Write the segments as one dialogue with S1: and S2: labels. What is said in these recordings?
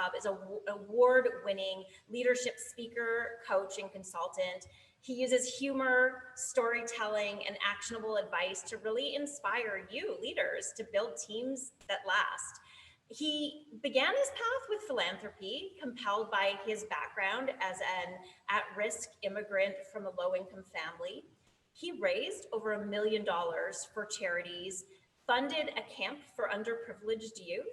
S1: Alhattab is an award-winning leadership speaker, coach, and consultant. He uses humor, storytelling, and actionable advice to really inspire you, leaders, to build teams that last. He began his path with philanthropy, compelled by his background as an at-risk immigrant from a low-income family. He raised over $1 million for charities, funded a camp for underprivileged youth,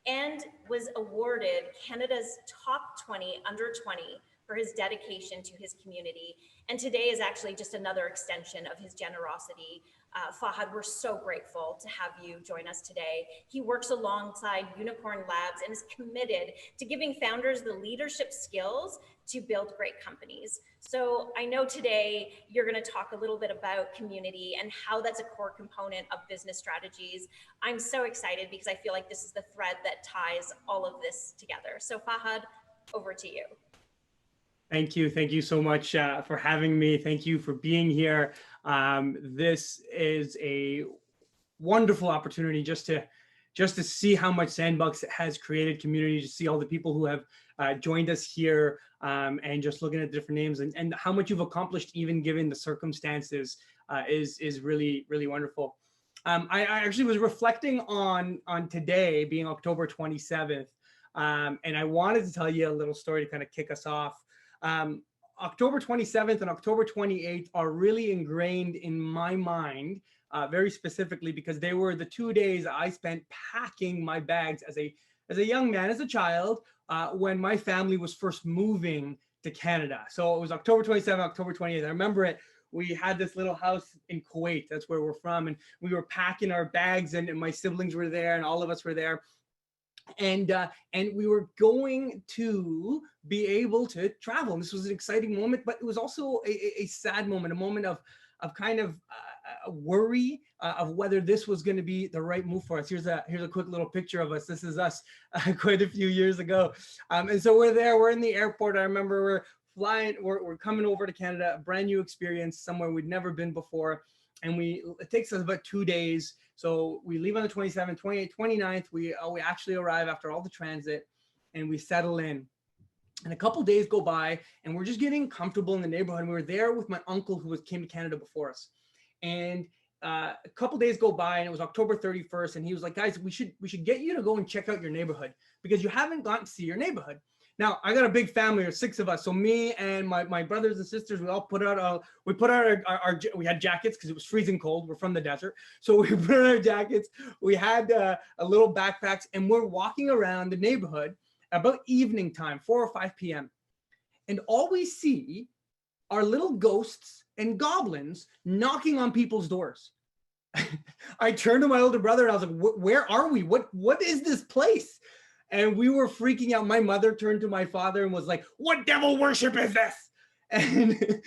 S1: and was awarded Canada's top 20 under 20 for his dedication to his community. And today is actually just another extension of his generosity. Fahad, we're so grateful to have you join us today. He works alongside Unicorn Labs and is committed to giving founders the leadership skills to build great companies. So I know today you're going to talk a little bit about community and how that's a core component of business strategies. I'm so excited because I feel like this is the thread that ties all of this together. So Fahad, over to you.
S2: Thank you. Thank you so much for having me. Thank you for being here. This is a wonderful opportunity just to see how much Sandbox has created community, to see all the people who have joined us here, and just looking at different names and how much you've accomplished, even given the circumstances, is really, really wonderful. I actually was reflecting on today being October 27th, and I wanted to tell you a little story to kind of kick us off. October 27th and October 28th are really ingrained in my mind, very specifically because they were the 2 days I spent packing my bags as a young man, as a child, when my family was first moving to Canada. So it was October 27th, October 28th. I remember it. We had this little house in Kuwait. That's where we're from. And we were packing our bags, and my siblings were there, and all of us were there. And we were going to be able to travel. And this was an exciting moment, but it was also a sad moment, a moment of kind of worry of whether this was going to be the right move for us. Here's a quick little picture of us. This is us quite a few years ago. And so we're there, we're in the airport. I remember we're flying, we're coming over to Canada, a brand new experience, somewhere we'd never been before. And it takes us about 2 days. So we leave on the 27th, 28th, 29th. We actually arrive after all the transit, and we settle in. And a couple days go by, and we're just getting comfortable in the neighborhood. And we were there with my uncle who came to Canada before us. And a couple days go by, and it was October 31st. And he was like, guys, we should get you to go and check out your neighborhood, because you haven't gotten to see your neighborhood. Now, I got a big family, there's 6 of us. So me and my brothers and sisters, we all put out we had jackets because it was freezing cold. We're from the desert. So we put on our jackets. We had a little backpacks, and we're walking around the neighborhood about evening time, 4 or 5 p.m. And all we see are little ghosts and goblins knocking on people's doors. I turned to my older brother and I was like, where are we? What is this place? And we were freaking out. My mother turned to my father and was like, what devil worship is this? And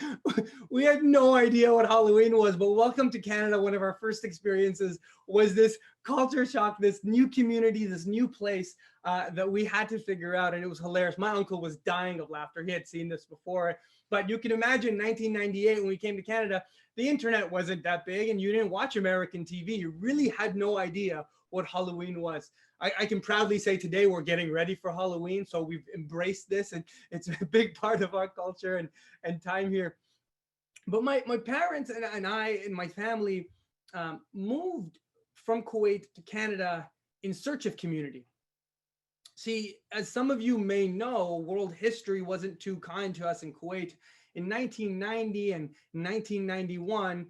S2: we had no idea what Halloween was, but welcome to Canada. One of our first experiences was this culture shock, this new community, this new place that we had to figure out. And it was hilarious. My uncle was dying of laughter. He had seen this before. But you can imagine 1998, when we came to Canada, the internet wasn't that big and you didn't watch American TV. You really had no idea what Halloween was. I can proudly say today we're getting ready for Halloween. So we've embraced this, and it's a big part of our culture and time here. But my parents and I and my family moved from Kuwait to Canada in search of community. See, as some of you may know, world history wasn't too kind to us in Kuwait. In 1990 and 1991,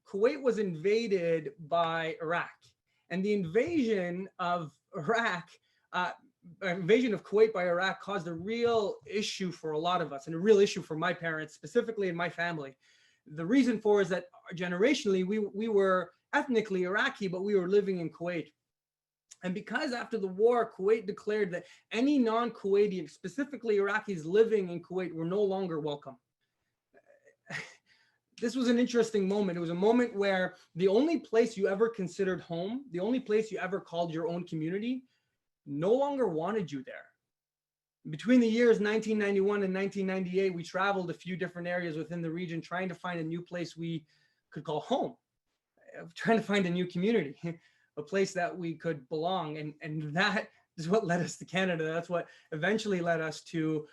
S2: Kuwait was invaded by Iraq. And the invasion of Kuwait by Iraq caused a real issue for a lot of us, and a real issue for my parents, specifically in my family. The reason for is that generationally, we were ethnically Iraqi, but we were living in Kuwait. And because after the war, Kuwait declared that any non-Kuwaiti, specifically Iraqis living in Kuwait, were no longer welcome. This was an interesting moment. It was a moment where the only place you ever considered home, the only place you ever called your own community, no longer wanted you there. Between the years 1991 and 1998, we traveled a few different areas within the region trying to find a new place we could call home, trying to find a new community, a place that we could belong. And is what led us to Canada. That's what eventually led us to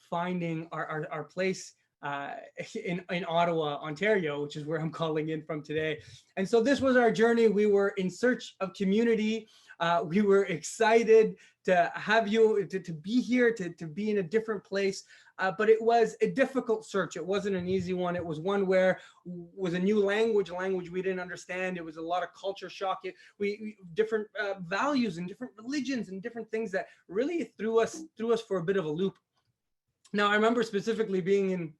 S2: finding our place in Ottawa, Ontario, which is where I'm calling in from today. And so this was our journey. We were in search of community. We were excited to have you, to be here, to be in a different place. But it was a difficult search. It wasn't an easy one. It was one where was a new language, a language we didn't understand. It was a lot of culture shock. We different values and different religions and different things that really threw us for a bit of a loop. Now, I remember specifically being in,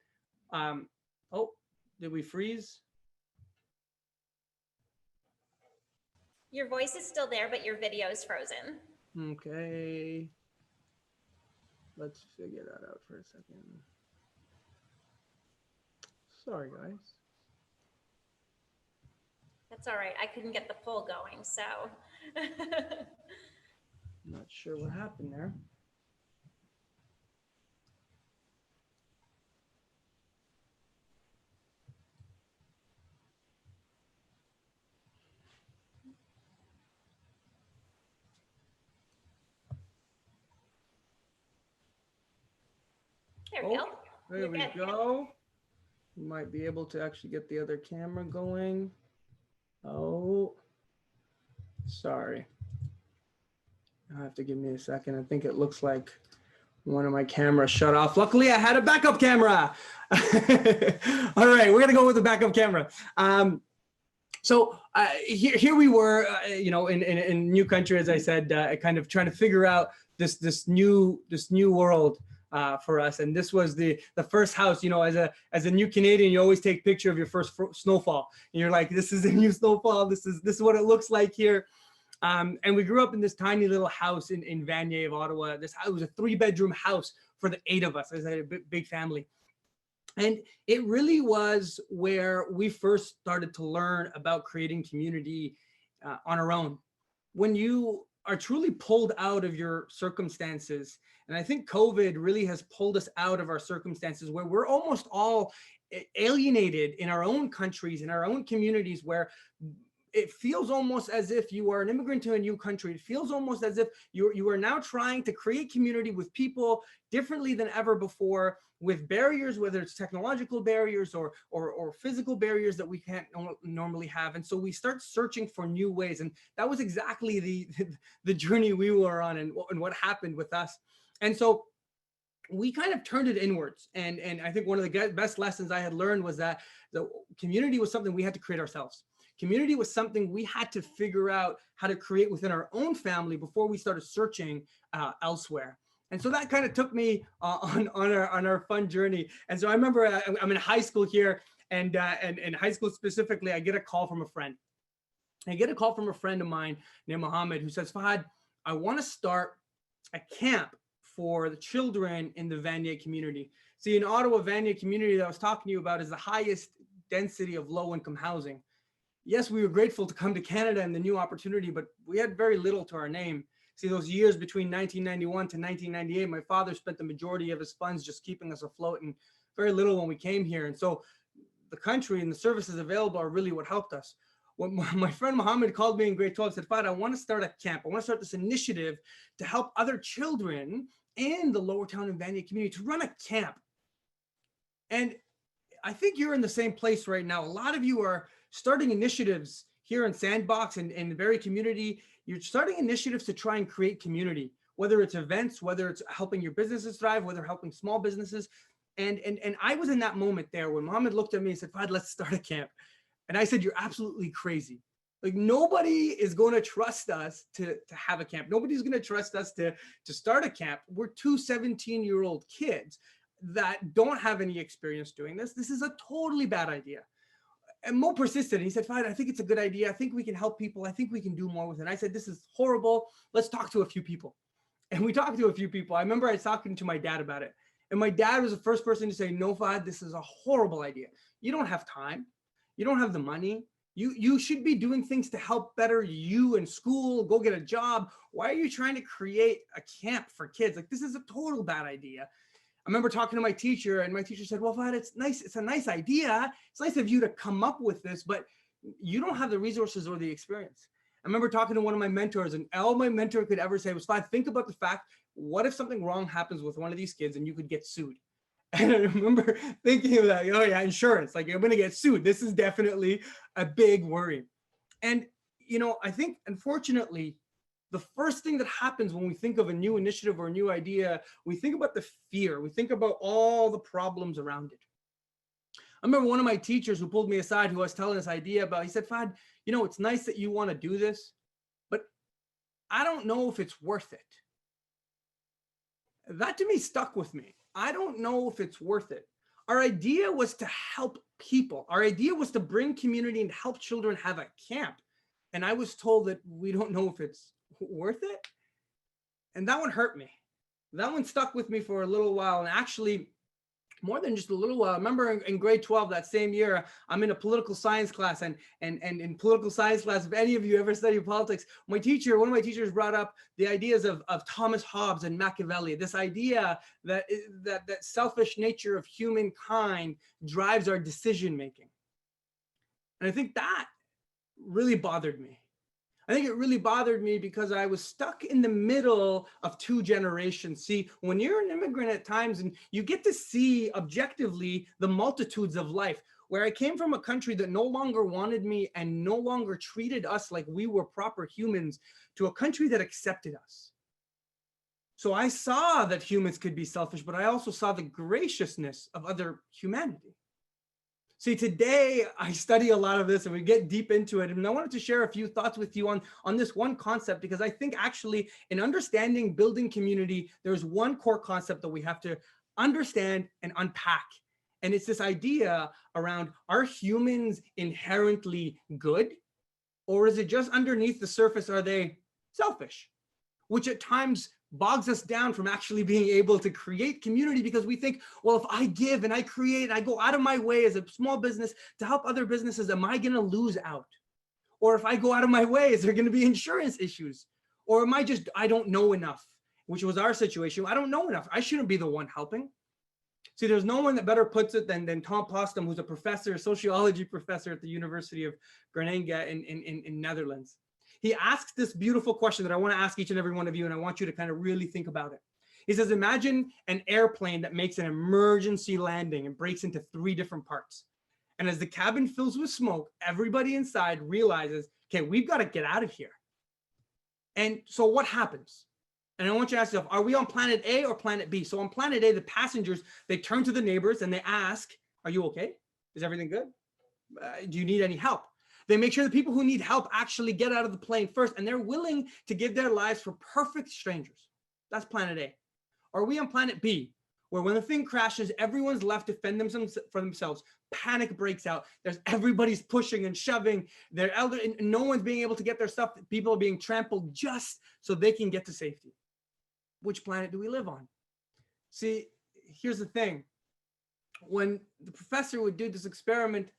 S2: oh, did we freeze?
S1: Your voice is still there, but your video is frozen.
S2: Okay. Let's figure that out for a second. Sorry, guys.
S1: That's all right. I couldn't get the poll going, so.
S2: Not sure what happened there.
S1: There we go.
S2: There we go. You might be able to actually get the other camera going. Oh, sorry. You'll have to give me a second. I think it looks like one of my cameras shut off. Luckily, I had a backup camera. All right, we're gonna go with the backup camera. So here we were, you know, in a new country, as I said, kind of trying to figure out this new world. For us, and this was the first house. You know, as a new Canadian, you always take a picture of your first snowfall, and you're like, this is a new snowfall. This is what it looks like here. And we grew up in this tiny little house in Vanier of Ottawa. This house was a 3-bedroom house for the 8 of us. As I had a big family, and it really was where we first started to learn about creating community on our own. When you are truly pulled out of your circumstances. And I think COVID really has pulled us out of our circumstances where we're almost all alienated in our own countries, in our own communities, where it feels almost as if you are an immigrant to a new country. It feels almost as if you are now trying to create community with people differently than ever before, with barriers, whether it's technological barriers or physical barriers that we can't normally have. And so we start searching for new ways. And that was exactly the journey we were on and what happened with us. And so we kind of turned it inwards. And I think one of the best lessons I had learned was that the community was something we had to create ourselves. Community was something we had to figure out how to create within our own family before we started searching elsewhere. And so that kind of took me on our fun journey. And so I remember I'm in high school here, and in high school specifically, I get a call from a friend. I get a call from a friend of mine named Mohammed, who says, Fahd, I want to start a camp for the children in the Vanier community. See, in Ottawa, Vanier community that I was talking to you about is the highest density of low-income housing. Yes, we were grateful to come to Canada and the new opportunity, but we had very little to our name. See, those years between 1991 to 1998, my father spent the majority of his funds just keeping us afloat, and very little when we came here. And so the country and the services available are really what helped us. When my friend Mohammed called me in grade 12 and said, Fahd, I want to start a camp. I want to start this initiative to help other children in the Lower Town and Vanier community to run a camp. And I think you're in the same place right now. A lot of you are starting initiatives here in Sandbox and in the very community. You're starting initiatives to try and create community, whether it's events, whether it's helping your businesses thrive, whether helping small businesses. And I was in that moment there when Mohammed looked at me and said, Fahd, let's start a camp. And I said, you're absolutely crazy. Like, nobody is going to trust us to have a camp. Nobody's going to trust us to start a camp. We're 2 17-year-old kids that don't have any experience doing this. This is a totally bad idea. And Mo persisted. He said, Fahd, I think it's a good idea. I think we can help people. I think we can do more with it. And I said, this is horrible. Let's talk to a few people. And we talked to a few people. I remember I was talking to my dad about it. And my dad was the first person to say, no, Fahd, this is a horrible idea. You don't have time. You don't have the money. You should be doing things to help better you in school, go get a job. Why are you trying to create a camp for kids? Like, this is a total bad idea. I remember talking to my teacher, and my teacher said, well, Fahd, it's nice. It's a nice idea. It's nice of you to come up with this, but you don't have the resources or the experience. I remember talking to one of my mentors, and all my mentor could ever say was, Fahd, think about the fact, what if something wrong happens with one of these kids and you could get sued? And I remember thinking of that, oh yeah, insurance, like I'm going to get sued. This is definitely a big worry. And, I think, unfortunately, the first thing that happens when we think of a new initiative or a new idea, we think about the fear. We think about all the problems around it. I remember one of my teachers who pulled me aside, who I was telling this idea about, he said, Fahd, it's nice that you want to do this, but I don't know if it's worth it. That to me stuck with me. I don't know if it's worth it. Our idea was to help people. Our idea was to bring community and help children have a camp. And I was told that we don't know if it's worth it. And that one hurt me. That one stuck with me for a little while. And actually, more than just a little while. I remember in grade 12 that same year, I'm in a political science class, and in political science class, if any of you ever study politics, one of my teachers brought up the ideas of Thomas Hobbes and Machiavelli, this idea that selfish nature of humankind drives our decision making. And I think that really bothered me. I think it really bothered me because I was stuck in the middle of two generations. See, when you're an immigrant at times and you get to see objectively the multitudes of life, where I came from a country that no longer wanted me and no longer treated us like we were proper humans, to a country that accepted us. So I saw that humans could be selfish, but I also saw the graciousness of other humanity. See, today I study a lot of this and we get deep into it. And I wanted to share a few thoughts with you on this one concept, because I think actually in understanding building community, there's one core concept that we have to understand and unpack. And it's this idea around, are humans inherently good? Or is it just underneath the surface, are they selfish? Which at times bogs us down from actually being able to create community, because we think, well, if I give and I create, and I go out of my way as a small business to help other businesses, am I going to lose out? Or if I go out of my way, is there going to be insurance issues? Or am I don't know enough, which was our situation. I don't know enough. I shouldn't be the one helping. See, there's no one that better puts it than Tom Postum, who's a professor, a sociology professor at the University of Groningen in Netherlands. He asks this beautiful question that I want to ask each and every one of you, and I want you to kind of really think about it. He says, imagine an airplane that makes an emergency landing and breaks into 3 different parts. And as the cabin fills with smoke, everybody inside realizes, okay, we've got to get out of here. And so what happens? And I want you to ask yourself, are we on planet A or planet B? So on planet A, the passengers, they turn to the neighbors and they ask, are you okay? Is everything good? Do you need any help? They make sure the people who need help actually get out of the plane first, and they're willing to give their lives for perfect strangers. That's planet A. Are we on planet B, where when the thing crashes, everyone's left to fend for themselves? Panic breaks out. Everybody's pushing and shoving. They're elder, and no one's being able to get their stuff. People are being trampled just so they can get to safety. Which planet do we live on? See, here's the thing. When the professor would do this experiment,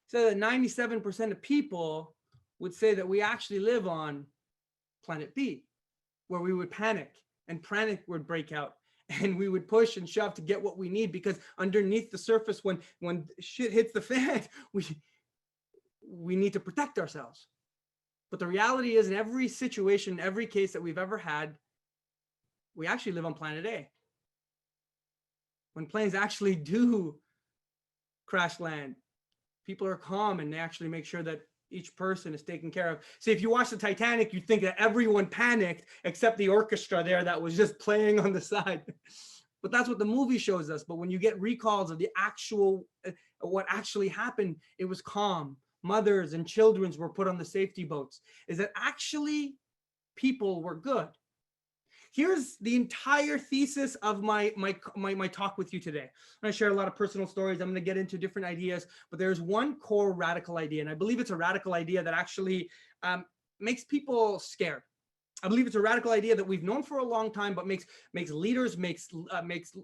S2: said that 97% of people would say that we actually live on planet B, where we would panic and panic would break out and we would push and shove to get what we need, because underneath the surface, when shit hits the fan, we need to protect ourselves. But the reality is, in every situation, every case that we've ever had, we actually live on planet A. When planes actually do crash land, people are calm and they actually make sure that each person is taken care of. See, if you watch the Titanic, you'd think that everyone panicked except the orchestra there that was just playing on the side. But that's what the movie shows us. But when you get recalls of the actual, what actually happened, it was calm. Mothers and children were put on the safety boats. Is that actually people were good? Here's the entire thesis of my talk with you today. I'm going to share a lot of personal stories. I'm going to get into different ideas, but there's one core radical idea, and I believe it's a radical idea that actually makes people scared. I believe it's a radical idea that we've known for a long time, but makes leaders, makes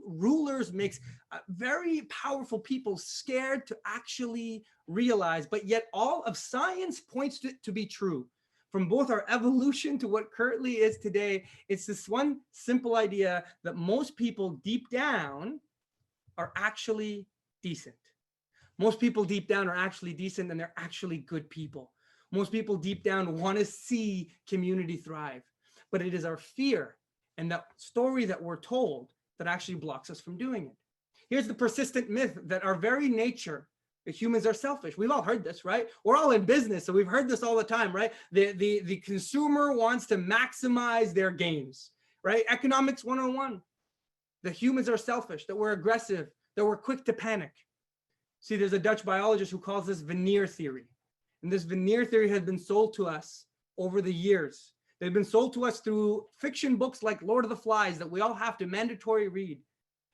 S2: rulers, makes very powerful people scared to actually realize, but yet all of science points to be true. From both our evolution to what currently is today, it's this one simple idea that most people deep down are actually decent. Most people deep down are actually decent, and they're actually good people. Most people deep down want to see community thrive, but it is our fear and that story that we're told that actually blocks us from doing it. Here's the persistent myth that our very nature, that humans are selfish. We've all heard this, right? We're all in business, so we've heard this all the time, right? The consumer wants to maximize their gains, right? Economics 101. The humans are selfish, that we're aggressive, that we're quick to panic. See, there's a Dutch biologist who calls this veneer theory. And this veneer theory has been sold to us over the years. They've been sold to us through fiction books like Lord of the Flies that we all have to mandatory read.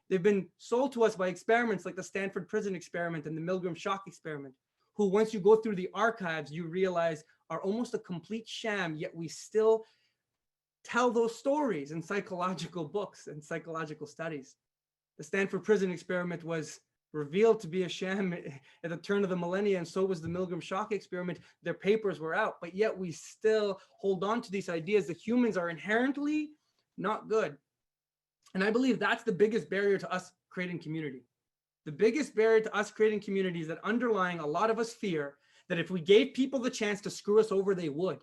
S2: They've been sold to us by experiments like the Stanford Prison Experiment and the Milgram Shock Experiment, who once you go through the archives, you realize are almost a complete sham, yet we still tell those stories in psychological books and psychological studies. The Stanford Prison Experiment was revealed to be a sham at the turn of the millennia, and so was the Milgram Shock Experiment. Their papers were out, but yet we still hold on to these ideas that humans are inherently not good. And I believe that's the biggest barrier to us creating community. The biggest barrier to us creating community is that underlying a lot of us fear that if we gave people the chance to screw us over, they would.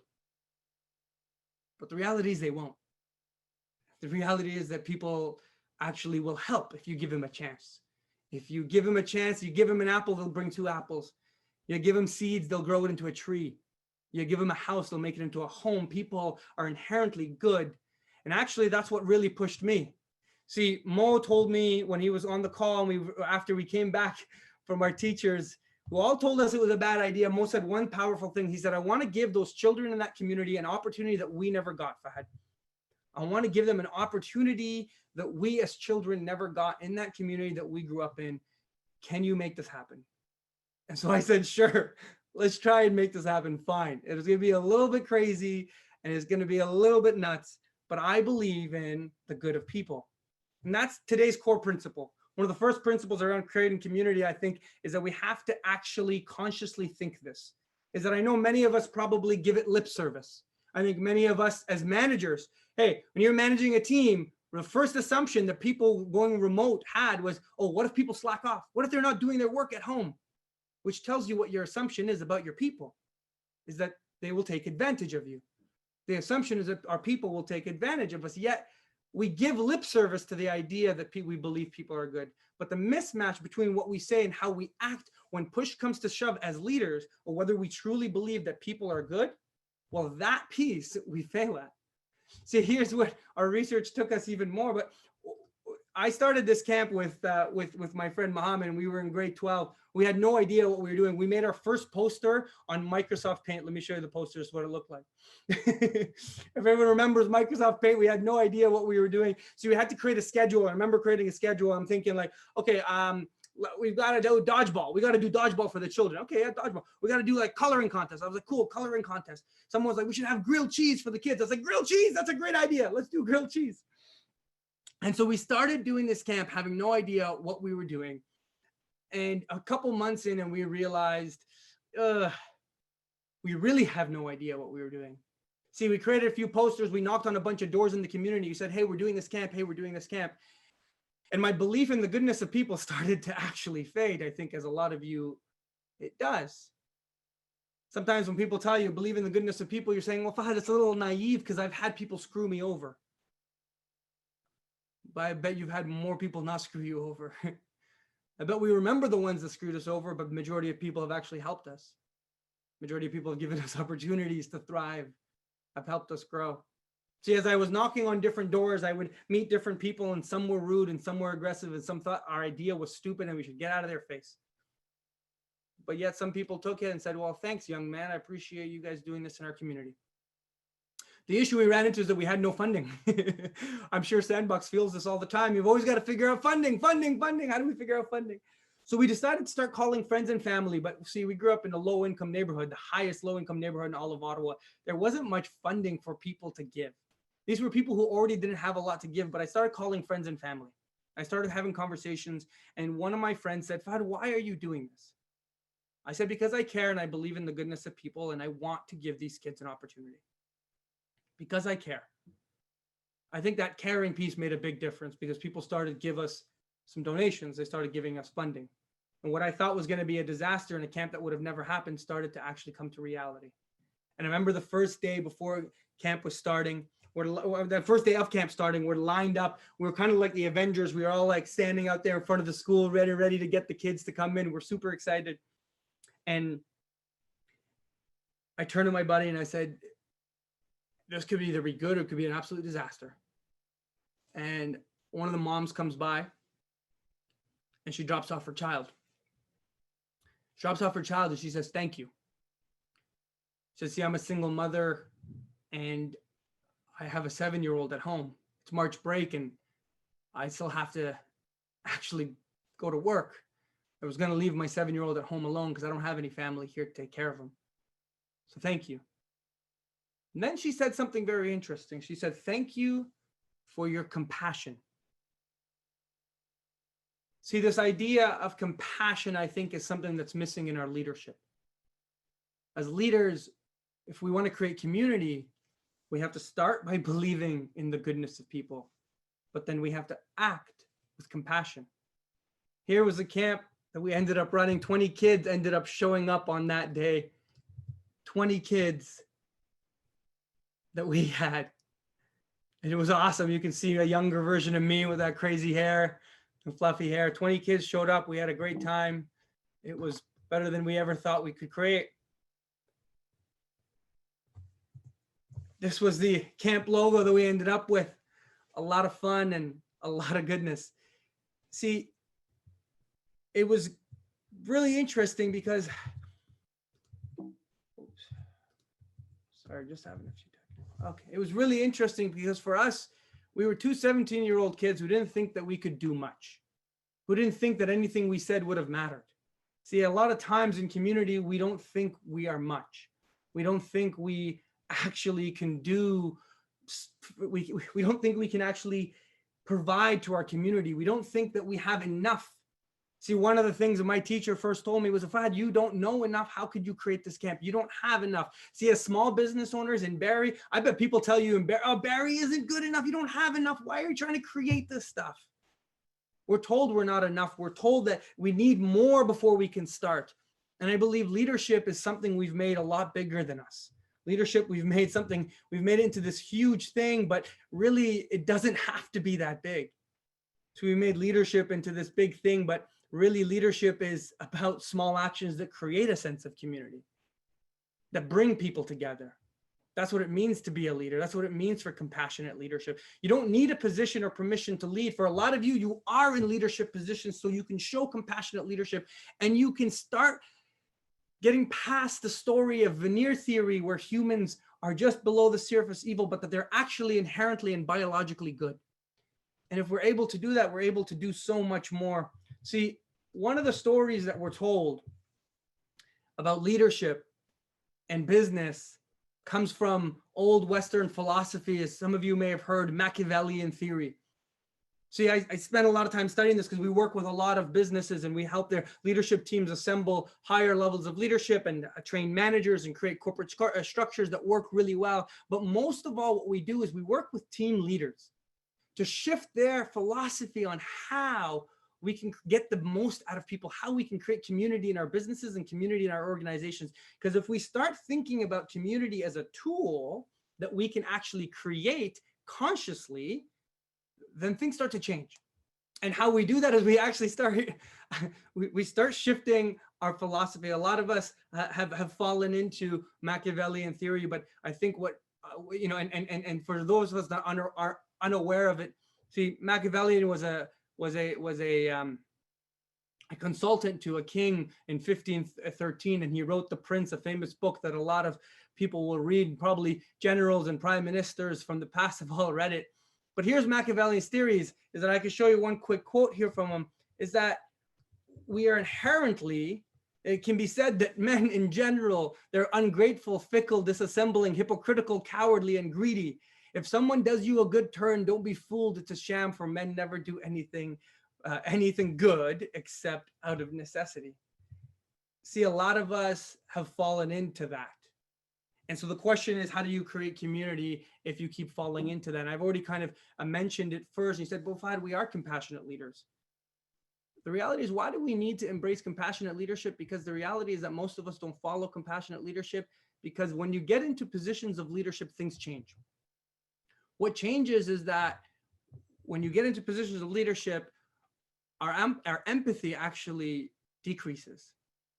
S2: But the reality is they won't. The reality is that people actually will help if you give them a chance. If you give them a chance, you give them an apple, they'll bring 2 apples. You give them seeds, they'll grow it into a tree. You give them a house, they'll make it into a home. People are inherently good. And actually, that's what really pushed me. See, Mo told me when he was on the call, and after we came back from our teachers, who all told us it was a bad idea, Mo said one powerful thing. He said, I want to give those children in that community an opportunity that we never got, Fahd. I want to give them an opportunity that we as children never got in that community that we grew up in. Can you make this happen? And so I said, sure, let's try and make this happen. Fine. It was going to be a little bit crazy and it's going to be a little bit nuts, but I believe in the good of people. And that's today's core principle. One of the first principles around creating community, I think, is that we have to actually consciously think this. Is that I know many of us probably give it lip service. I think many of us as managers, hey, when you're managing a team, the first assumption that people going remote had was, oh, what if people slack off? What if they're not doing their work at home? Which tells you what your assumption is about your people, is that they will take advantage of you. The assumption is that our people will take advantage of us, yet we give lip service to the idea that we believe people are good. But the mismatch between what we say and how we act when push comes to shove as leaders, or whether we truly believe that people are good, well, that piece we fail at. See, here's what our research took us even more. But I started this camp with my friend Mohammed, and we were in grade 12. We had no idea what we were doing. We made our first poster on Microsoft Paint. Let me show you the poster, what it looked like. If everyone remembers Microsoft Paint, we had no idea what we were doing. So we had to create a schedule. I remember creating a schedule. I'm thinking like, okay, we've got to do dodgeball. We got to do dodgeball for the children. Okay, yeah, dodgeball. We got to do like coloring contest. I was like, cool, coloring contest. Someone was like, we should have grilled cheese for the kids. I was like, grilled cheese, that's a great idea. Let's do grilled cheese. And so we started doing this camp, having no idea what we were doing. And a couple months in, and we realized we really have no idea what we were doing. See, we created a few posters. We knocked on a bunch of doors in the community. We said, hey, we're doing this camp. Hey, we're doing this camp. And my belief in the goodness of people started to actually fade, I think, as a lot of you, it does. Sometimes when people tell you believe in the goodness of people, you're saying, well, Fahd, it's a little naive because I've had people screw me over. But I bet you've had more people not screw you over. I bet we remember the ones that screwed us over, but the majority of people have actually helped us. Majority of people have given us opportunities to thrive, have helped us grow. See, as I was knocking on different doors, I would meet different people, and some were rude and some were aggressive, and some thought our idea was stupid and we should get out of their face. But yet some people took it and said, well, thanks, young man. I appreciate you guys doing this in our community. The issue we ran into is that we had no funding. I'm sure Sandbox feels this all the time. You've always got to figure out funding. How do we figure out funding? So we decided to start calling friends and family. But see, we grew up in a low-income neighborhood, the highest low-income neighborhood in all of Ottawa. There wasn't much funding for people to give. These were people who already didn't have a lot to give, but I started calling friends and family. I started having conversations, and one of my friends said, Fahd, why are you doing this? I said, because I care and I believe in the goodness of people, and I want to give these kids an opportunity. Because I care. I think that caring piece made a big difference because people started to give us some donations. They started giving us funding. And what I thought was going to be a disaster in a camp that would have never happened started to actually come to reality. And I remember the first day before camp was starting, the first day of camp starting, we're lined up. We were kind of like the Avengers. We were all like standing out there in front of the school, ready to get the kids to come in. We're super excited. And I turned to my buddy and I said, this could either be good or it could be an absolute disaster. And one of the moms comes by and she drops off her child. She drops off her child and she says, thank you. She says, see, I'm a single mother and I have a 7-year-old at home. It's March break and I still have to actually go to work. I was going to leave my 7-year-old at home alone because I don't have any family here to take care of him. So thank you. And then she said something very interesting. She said, thank you for your compassion. See, this idea of compassion, I think, is something that's missing in our leadership. As leaders, if we want to create community, we have to start by believing in the goodness of people, but then we have to act with compassion. Here was a camp that we ended up running. 20 kids ended up showing up on that day. 20 kids that we had. And it was awesome. You can see a younger version of me with that crazy hair and fluffy hair. 20 kids showed up. We had a great time. It was better than we ever thought we could create. This was the camp logo that we ended up with. A lot of fun and a lot of goodness. See, it was really interesting because, sorry, just having a few technical. Okay, it was really interesting because for us, we were two 17-year-old kids who didn't think that we could do much, who didn't think that anything we said would have mattered. See, a lot of times in community, we don't think we are much. We don't think we actually can do, we don't think we can actually provide to our community. We don't think that we have enough. See, one of the things that my teacher first told me was, Fahd, you don't know enough. How could you create this camp? You don't have enough. See, as small business owners in Barrie, I bet people tell you in Barrie, oh, Barrie isn't good enough. You don't have enough. Why are you trying to create this stuff? We're told we're not enough. We're told that we need more before we can start. And I believe leadership is something we've made a lot bigger than us. Leadership, we've made it into this huge thing, but really it doesn't have to be that big. So we made leadership into this big thing, but really leadership is about small actions that create a sense of community, that bring people together. That's what it means to be a leader. That's what it means for compassionate leadership. You don't need a position or permission to lead. For a lot of you, you are in leadership positions so you can show compassionate leadership and you can start getting past the story of veneer theory where humans are just below the surface evil, but that they're actually inherently and biologically good. And if we're able to do that, we're able to do so much more. See, one of the stories that we're told about leadership and business comes from old Western philosophy, as some of you may have heard, Machiavellian theory. See, I spent a lot of time studying this because we work with a lot of businesses and we help their leadership teams assemble higher levels of leadership and train managers and create corporate structures that work really well. But most of all, what we do is we work with team leaders to shift their philosophy on how we can get the most out of people, how we can create community in our businesses and community in our organizations. Because if we start thinking about community as a tool that we can actually create consciously, then things start to change. And how we do that is we actually start, we start shifting our philosophy. A lot of us have fallen into Machiavellian theory, but I think what, and for those of us that are unaware of it, see, Machiavellian was a consultant to a king in 1513, and he wrote The Prince, a famous book that a lot of people will read. Probably generals and prime ministers from the past have all read it. But here's Machiavellian's theories, is that I can show you one quick quote here from him, is that we are inherently, it can be said that men in general, they're ungrateful, fickle, disassembling, hypocritical, cowardly, and greedy. If someone does you a good turn, don't be fooled. It's a sham, for men never do anything good except out of necessity. See, a lot of us have fallen into that. And so the question is, how do you create community if you keep falling into that? And I've already kind of mentioned it first. You said, well, Fahd, we are compassionate leaders. The reality is, why do we need to embrace compassionate leadership? Because the reality is that most of us don't follow compassionate leadership because when you get into positions of leadership, things change. What changes is that when you get into positions of leadership, our empathy actually decreases.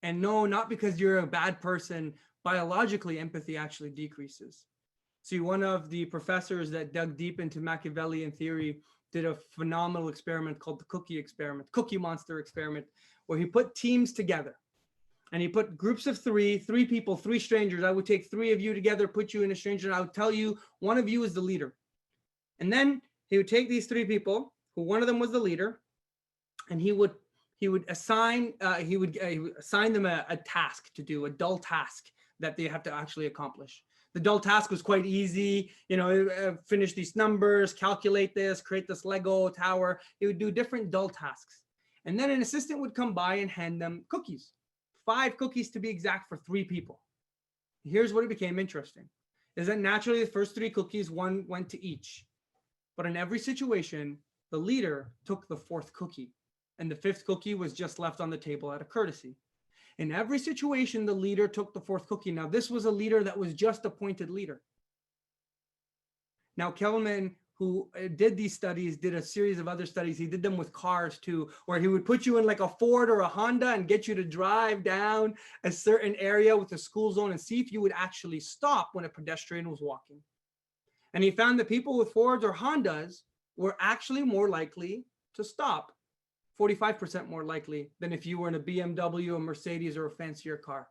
S2: And no, not because you're a bad person. Biologically, empathy actually decreases. See, one of the professors that dug deep into Machiavellian theory did a phenomenal experiment called the Cookie Monster experiment, where he put teams together. And he put groups of three people, three strangers. I would take three of you together, put you in a stranger, and I would tell you one of you is the leader. And then he would take these three people, who one of them was the leader, and he would assign them a task to do, a dull task that they have to actually accomplish. The dull task was quite easy, finish these numbers, calculate this, create this Lego tower. He would do different dull tasks. And then an assistant would come by and hand them cookies, 5 cookies to be exact, for 3 people. Here's what it became interesting, is that naturally the first 3 cookies, one went to each. But in every situation, the leader took the 4th cookie, and the 5th cookie was just left on the table out of courtesy. In every situation, the leader took the 4th cookie. Now, this was a leader that was just appointed leader. Now, Kelman, who did these studies, did a series of other studies. He did them with cars too, where he would put you in like a Ford or a Honda and get you to drive down a certain area with a school zone and see if you would actually stop when a pedestrian was walking. And he found that people with Fords or Hondas were actually more likely to stop, 45% more likely than if you were in a BMW, a Mercedes, or a fancier car.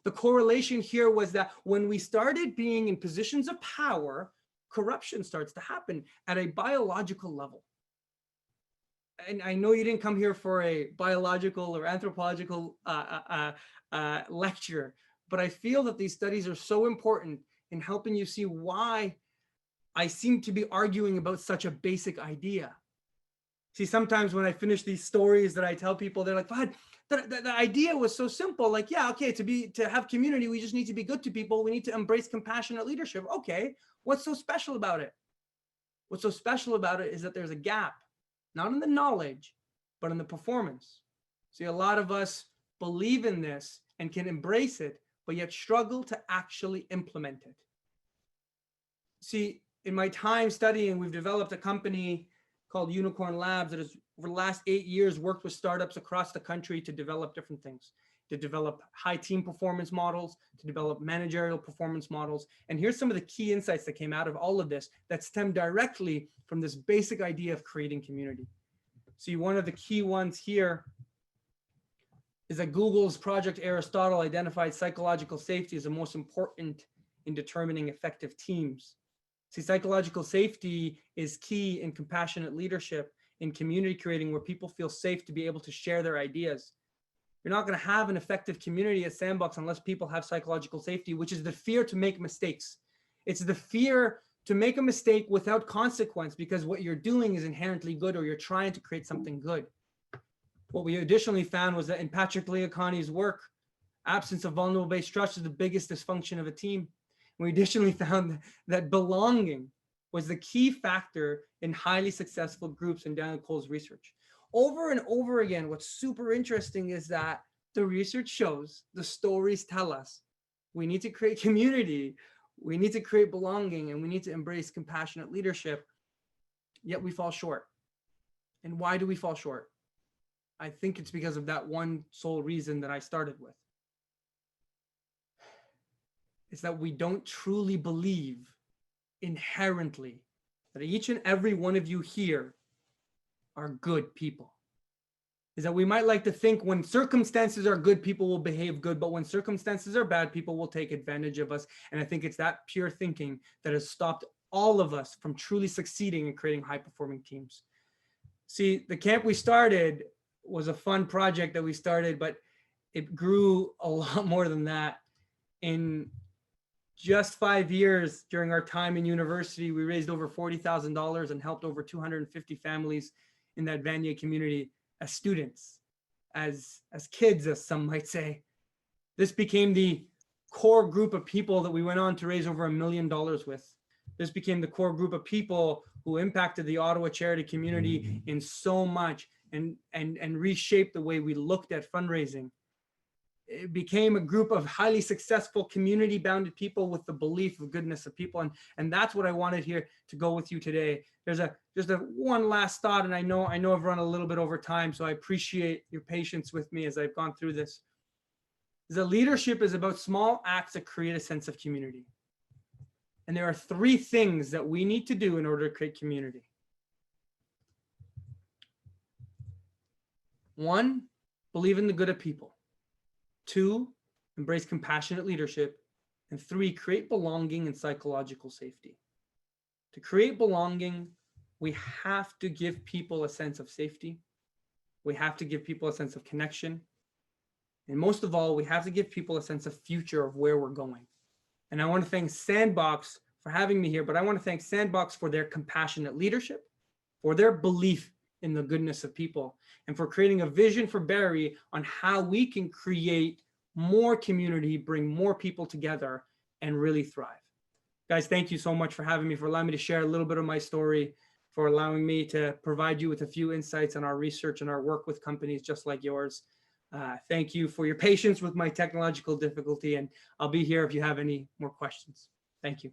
S2: The correlation here was that when we started being in positions of power, corruption starts to happen at a biological level. And I know you didn't come here for a biological or anthropological lecture, but I feel that these studies are so important in helping you see why I seem to be arguing about such a basic idea. See, sometimes when I finish these stories that I tell people, they're like, "Fahd, the idea was so simple. Like, yeah, okay, to have community, we just need to be good to people. We need to embrace compassionate leadership. Okay, what's so special about it? What's so special about it is that there's a gap, not in the knowledge, but in the performance. See, a lot of us believe in this and can embrace it, but yet struggle to actually implement it. See, in my time studying, we've developed a company called Unicorn Labs that has, over the last 8 years, worked with startups across the country to develop different things, to develop high team performance models, to develop managerial performance models. And here's some of the key insights that came out of all of this that stem directly from this basic idea of creating community. See, one of the key ones here is that Google's Project Aristotle identified psychological safety as the most important in determining effective teams. See, psychological safety is key in compassionate leadership, in community creating, where people feel safe to be able to share their ideas. You're not going to have an effective community at Sandbox unless people have psychological safety, which is the fear to make mistakes. It's the fear to make a mistake without consequence, because what you're doing is inherently good, or you're trying to create something good. What we additionally found was that in Patrick Lencioni's work, absence of vulnerable-based trust is the biggest dysfunction of a team. We additionally found that belonging was the key factor in highly successful groups in Daniel Cole's research. Over and over again, what's super interesting is that the research shows, the stories tell us, we need to create community, we need to create belonging, and we need to embrace compassionate leadership, yet we fall short. And why do we fall short? I think it's because of that one sole reason that I started with. Is that we don't truly believe inherently that each and every one of you here are good people. Is that we might like to think when circumstances are good, people will behave good, but when circumstances are bad, people will take advantage of us. And I think it's that pure thinking that has stopped all of us from truly succeeding in creating high-performing teams. See, the camp we started was a fun project that we started, but it grew a lot more than that. In just 5 years during our time in university, we raised over $40,000 and helped over 250 families in that Vanier community as students, as kids, as some might say. This became the core group of people that we went on to raise over $1 million with. This became the core group of people who impacted the Ottawa charity community in so much and reshaped the way we looked at fundraising. it became a group of highly successful community-bounded people with the belief of goodness of people. And that's what I wanted here to go with you today. There's just a one last thought, and I know I've run a little bit over time, so I appreciate your patience with me as I've gone through this. The leadership is about small acts that create a sense of community. And there are 3 things that we need to do in order to create community. 1, believe in the good of people. 2, embrace compassionate leadership. And 3, create belonging and psychological safety. To create belonging, we have to give people a sense of safety. We have to give people a sense of connection. And most of all, we have to give people a sense of future of where we're going. And I want to thank Sandbox for having me here, but I want to thank Sandbox for their compassionate leadership, for their belief in the goodness of people, and for creating a vision for Barrie on how we can create more community, bring more people together, and really thrive. Guys, thank you so much for having me, for allowing me to share a little bit of my story, for allowing me to provide you with a few insights on our research and our work with companies just like yours. Thank you for your patience with my technological difficulty, and I'll be here if you have any more questions. Thank you.